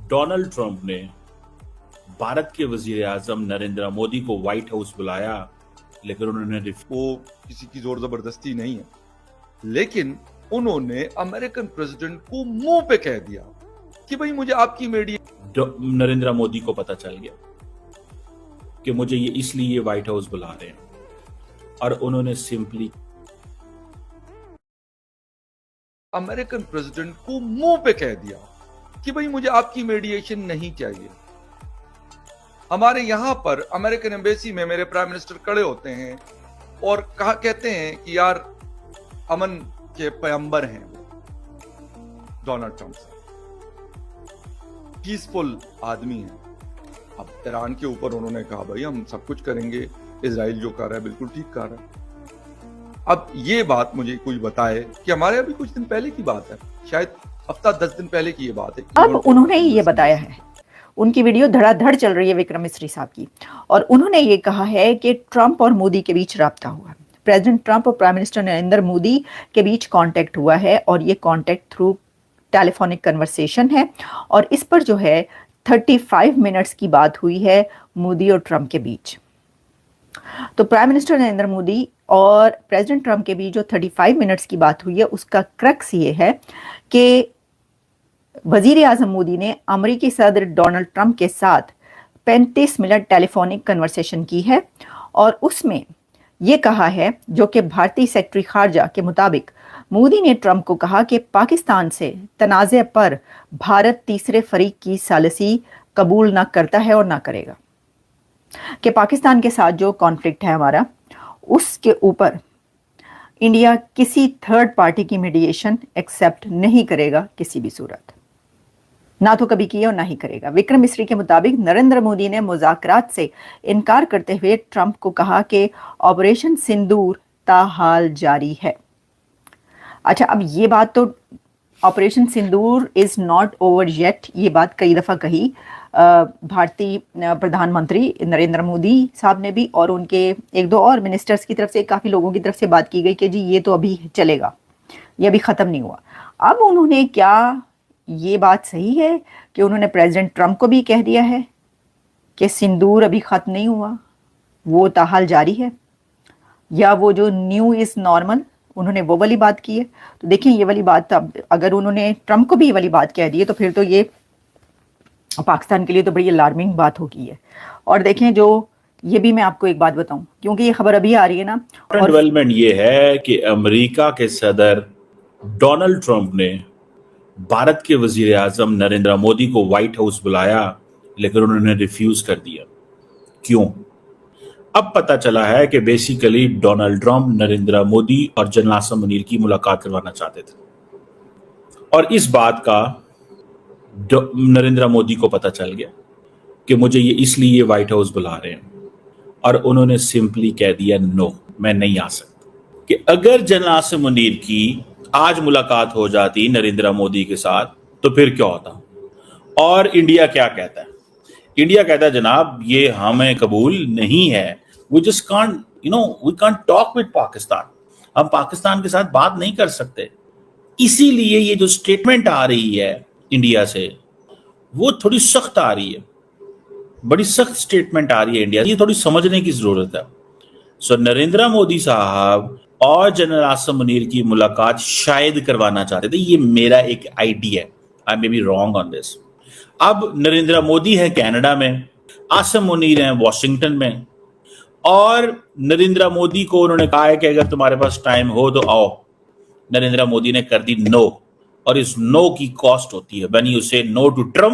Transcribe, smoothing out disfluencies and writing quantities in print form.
Donald Trump ने भारत के वजीर आजम नरेंद्र मोदी को व्हाइट हाउस बुलाया, लेकिन उन्होंने वो किसी की जोर जबरदस्ती नहीं है, लेकिन उन्होंने अमेरिकन प्रेसिडेंट को मुंह पे कह दिया कि भाई मुझे आपकी नरेंद्र मोदी को पता चल गया कि मुझे ये इसलिए व्हाइट हाउस बुला रहे हैं, और उन्होंने सिंपली अमेरिकन प्रेसिडेंट को मुंह पे कह दिया कि भाई मुझे आपकी मीडिएशन नहीं चाहिए। हमारे यहां पर अमेरिकन एम्बेसी में मेरे प्राइम मिनिस्टर खड़े होते हैं और कहते हैं कि यार अमन के पैगंबर हैं डोनाल्ड ट्रंप साहब, पीसफुल आदमी हैं। अब ईरान के ऊपर उन्होंने कहा भाई हम सब कुछ करेंगे, इजराइल जो कर रहा है बिल्कुल ठीक कर रहा है। अब ये बात मुझे कोई बताए कि हमारे अभी कुछ दिन पहले की बात है, शायद हफ्ता 10 दिन पहले की ये बात है। अब उन्होंने ये बताया है, उनकी वीडियो धड़ाधड़ चल रही है विक्रम मिस्री साहब की, और उन्होंने ये कहा है कि ट्रंप और मोदी के बीच राब्ता हुआ, प्रेसिडेंट ट्रंप और प्राइम मिनिस्टर नरेंद्र मोदी के बीच कांटेक्ट हुआ है, और ये कांटेक्ट थ्रू टेलीफोनिक कन्वर्सेशन है, और इस पर जो है 35 मिनट्स की बात हुई है मोदी और ट्रंप के बीच। तो प्राइम मिनिस्टर नरेंद्र मोदी और प्रेसिडेंट ट्रंप के बीच जो 35 मिनट्स की बात हुई है, उसका क्रक्स ये है कि वजीर आजम मोदी ने अमेरिकी सदर डोनाल्ड ट्रंप के साथ 35 मिनट टेलीफोनिक कन्वर्सेशन की है, और उसमें ये कहा है, जो कि भारतीय सेक्रेटरी खारजा के मुताबिक मोदी ने ट्रंप को कहा कि पाकिस्तान से तनाज़े पर भारत तीसरे फरीक की सालिसी कबूल ना करता है और ना करेगा, कि पाकिस्तान के साथ जो कॉन्फ्लिक्ट है हमारा, उसके ऊपर इंडिया किसी थर्ड पार्टी की मीडिएशन एक्सेप्ट नहीं करेगा किसी भी सूरत, ना तो कभी किया और ना ही करेगा। विक्रम मिस्री के मुताबिक नरेंद्र मोदी ने मुज़ाकरात से इनकार करते हुए ट्रंप को कहा कि ऑपरेशन सिंदूर ताहाल जारी है। अच्छा, अब ये बात तो operation Sindoor is not over yet, ये बात कई दफ़ा कही भारतीय प्रधानमंत्री नरेंद्र मोदी साहब ने भी, और उनके एक दो और मिनिस्टर्स की तरफ से, काफ़ी लोगों की तरफ से बात की गई कि जी ये तो अभी चलेगा, ये अभी ख़त्म नहीं हुआ। अब उन्होंने क्या ये बात सही है कि उन्होंने प्रेसिडेंट ट्रंप को भी कह दिया है कि सिंदूर अभी ख़त्म नहीं हुआ, वो ताहाल जारी है, या वो जो न्यू इज़ नॉर्मल उन्होंने वो वाली बात की है? तो देखिए, ये वाली बात अब अगर उन्होंने ट्रंप को भी ये वाली बात कह दी है, तो फिर तो ये पाकिस्तान के लिए तो बड़ी अलार्मिंग बात होगी है। और देखें, जो ये भी मैं आपको एक बात बताऊं, क्योंकि ये खबर अभी आ रही है ना, और डेवलपमेंट ये है कि अमेरिका के सदर डोनाल्ड ट्रंप ने भारत के वजीर आजम नरेंद्र मोदी को व्हाइट हाउस बुलाया, लेकिन उन्होंने रिफ्यूज कर दिया। क्यों? अब पता चला है कि basically Donald Trump Narendra Modi और जनरल आसिम मुनीर की मुलाकात करवाना चाहते थे, और इस बात का नरेंद्र मोदी को पता चल गया कि मुझे ये इसलिए व्हाइट हाउस बुला रहे हैं, और उन्होंने सिंपली कह दिया नो, मैं नहीं आ सकता। कि अगर जनरल आसिम मुनीर की आज मुलाकात हो जाती नरेंद्र मोदी के साथ, तो फिर क्या होता? और इंडिया क्या कहता है? इंडिया कहता है जनाब ये हमें कबूल नहीं है, we just can't, we can't talk with Pakistan, हम पाकिस्तान के साथ बात नहीं कर सकते। इसीलिए ये जो स्टेटमेंट आ रही है इंडिया से, वो थोड़ी सख्त आ रही है, बड़ी सख्त स्टेटमेंट आ रही है इंडिया, ये थोड़ी समझने की जरूरत है। सो नरेंद्र मोदी साहब और जनरल आसिम मुनीर की मुलाकात शायद करवाना चाहते थे, ये मेरा एक आइडिया है, I may be wrong on this. अब नरेंद्र मोदी है कनाडा में, आसिम मुनीर हैं वॉशिंगटन में, और नरेंद्र मोदी को उन्होंने कहा है कि अगर तुम्हारे पास टाइम हो तो आओ। नरेंद्र मोदी ने कर दी नो, और इस नो की कॉस्ट होती है, व्हेन यू से नो टू ट्रंप